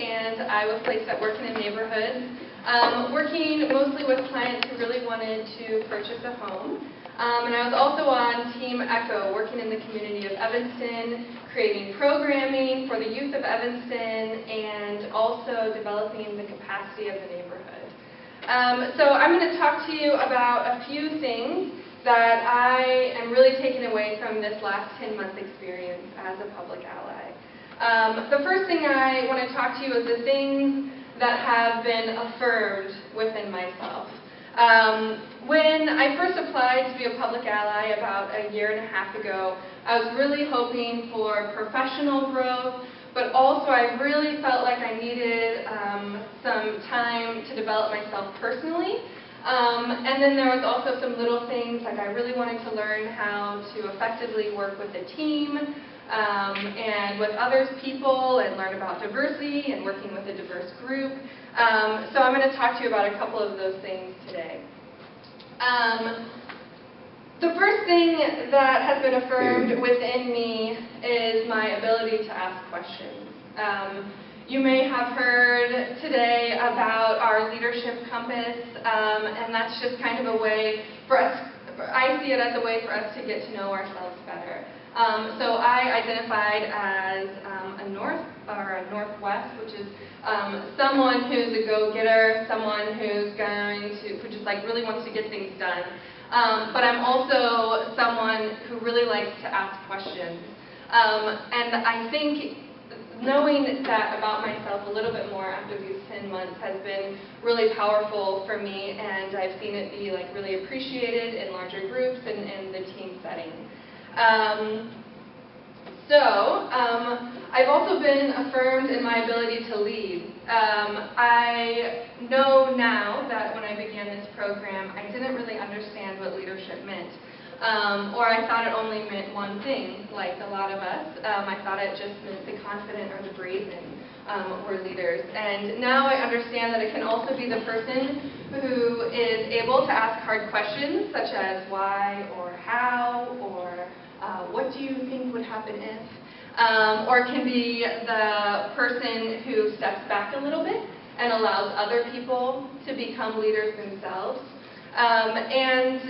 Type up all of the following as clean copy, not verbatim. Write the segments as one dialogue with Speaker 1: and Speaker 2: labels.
Speaker 1: and I was placed at Working in Neighborhoods, working mostly with clients who really wanted to purchase a home. And I was also on Team ECHO, working in the community of Evanston, creating programming for the youth of Evanston, and also developing the capacity of the neighborhood. So I'm going to talk to you about a few things that I am really taking away from this last 10-month experience as a public ally. The first thing I want to talk to you is the things that have been affirmed within myself. When I first applied to be a public ally about a year and a half ago, I was really hoping for professional growth, but also I really felt like I needed some time to develop myself personally. And then there was also some little things, like I really wanted to learn how to effectively work with a team and with other people and learn about diversity and working with a diverse group. So I'm going to talk to you about a couple of those things today. The first thing that has been affirmed within me is my ability to ask questions. You may have heard today about our leadership compass, and that's just kind of a way for us, I see it as a way for us to get to know ourselves better. So I identified as a north or a northwest, which is someone who's a go-getter, someone who just like really wants to get things done. But I'm also someone who really likes to ask questions. And I think knowing that about myself a little bit more after these 10 months has been really powerful for me, and I've seen it be like really appreciated in larger groups and in the team setting. I've also been affirmed in my ability to lead. I know now that when I began this program, I didn't really understand what leadership meant. Or I thought it only meant one thing, like a lot of us. I thought it just meant the confident or the brazen were leaders. And now I understand that it can also be the person who is able to ask hard questions, such as why or how or what do you think would happen if? Or it can be the person who steps back a little bit and allows other people to become leaders themselves. And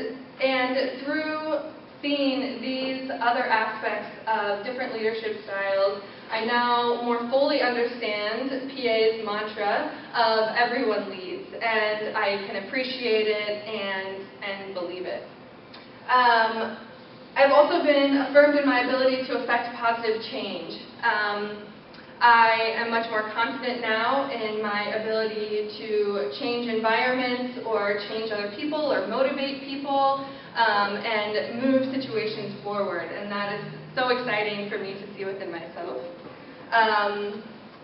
Speaker 1: through seeing these other aspects of different leadership styles, I now more fully understand PA's mantra of everyone leads, and I can appreciate it and believe it. I've also been affirmed in my ability to affect positive change. I am much more confident now in my ability to change environments or change other people or motivate people and move situations forward, and that is so exciting for me to see within myself.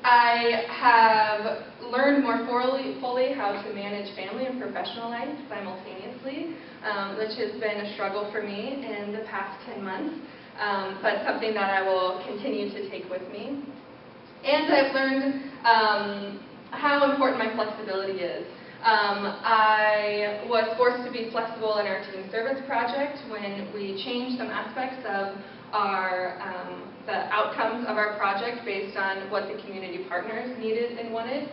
Speaker 1: I have learned more fully how to manage family and professional life simultaneously, which has been a struggle for me in the past 10 months, but something that I will continue to take with me. And I've learned how important my flexibility is. I was forced to be flexible in our team service project when we changed some aspects of our the outcomes of our project based on what the community partners needed and wanted.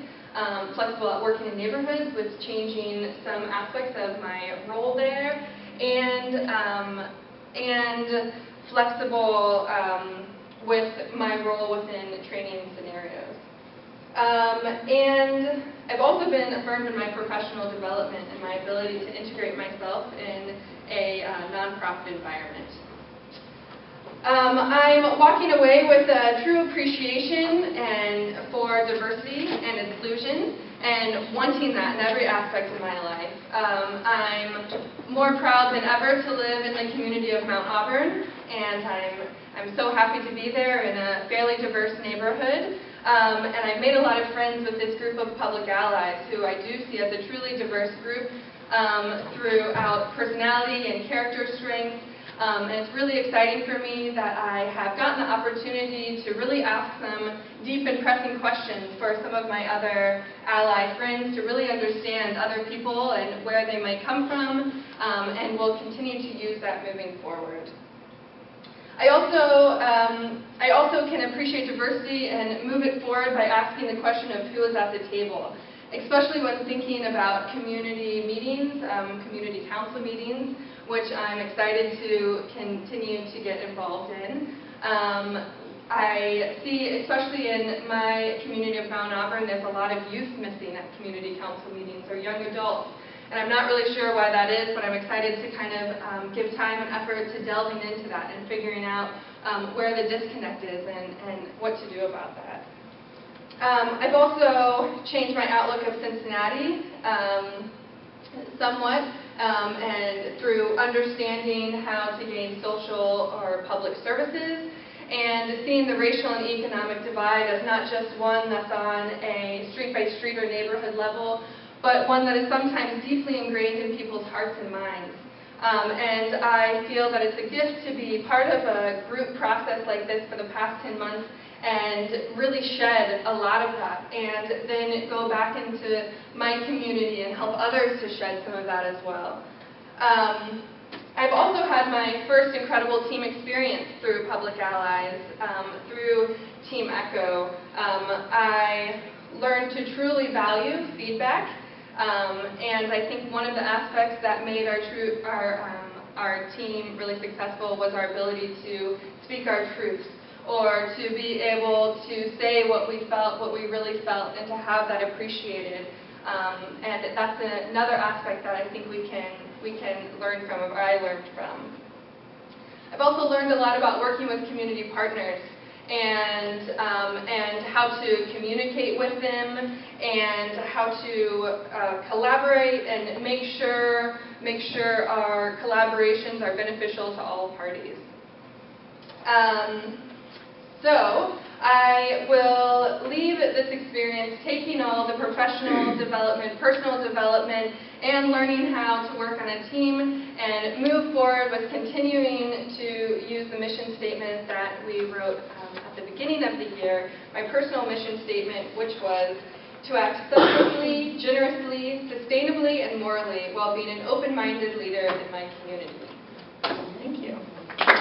Speaker 1: Flexible at Working in Neighborhoods with changing some aspects of my role there, and flexible with my role within training scenarios. And I've also been affirmed in my professional development and my ability to integrate myself in a nonprofit environment. I'm walking away with a true appreciation for diversity and inclusion and wanting that in every aspect of my life. I'm more proud than ever to live in the community of Mount Auburn, and I'm so happy to be there in a fairly diverse neighborhood. And I've made a lot of friends with this group of public allies who I do see as a truly diverse group throughout personality and character strength. And it's really exciting for me that I have gotten the opportunity to really ask some deep and pressing questions for some of my other ally friends to really understand other people and where they might come from, and we'll continue to use that moving forward. I also can appreciate diversity and move it forward by asking the question of who is at the table, especially when thinking about community meetings, community council meetings, which I'm excited to continue to get involved in. I see, especially in my community of Mount Auburn, there's a lot of youth missing at community council meetings, or young adults. And I'm not really sure why that is, but I'm excited to kind of give time and effort to delving into that and figuring out where the disconnect is and what to do about that. I've also changed my outlook of Cincinnati somewhat, and through understanding how to gain social or public services, and seeing the racial and economic divide as not just one that's on a street-by-street or neighborhood level, but one that is sometimes deeply ingrained in people's hearts and minds. And I feel that it's a gift to be part of a group process like this for the past 10 months and really shed a lot of that, and then go back into my community and help others to shed some of that as well. I've also had my first incredible team experience through Public Allies, through Team ECHO. I learned to truly value feedback, and I think one of the aspects that made our team really successful was our ability to speak our truths, or to be able to say what we felt, what we really felt, and to have that appreciated. And that's another aspect that I think we can learn from, or I learned from. I've also learned a lot about working with community partners and how to communicate with them and how to collaborate and make sure our collaborations are beneficial to all parties. So I will leave this experience taking all the professional development, personal development, and learning how to work on a team and move forward with continuing to use the mission statement that we wrote at the beginning of the year, my personal mission statement, which was to act selflessly, generously, sustainably, and morally while being an open-minded leader in my community.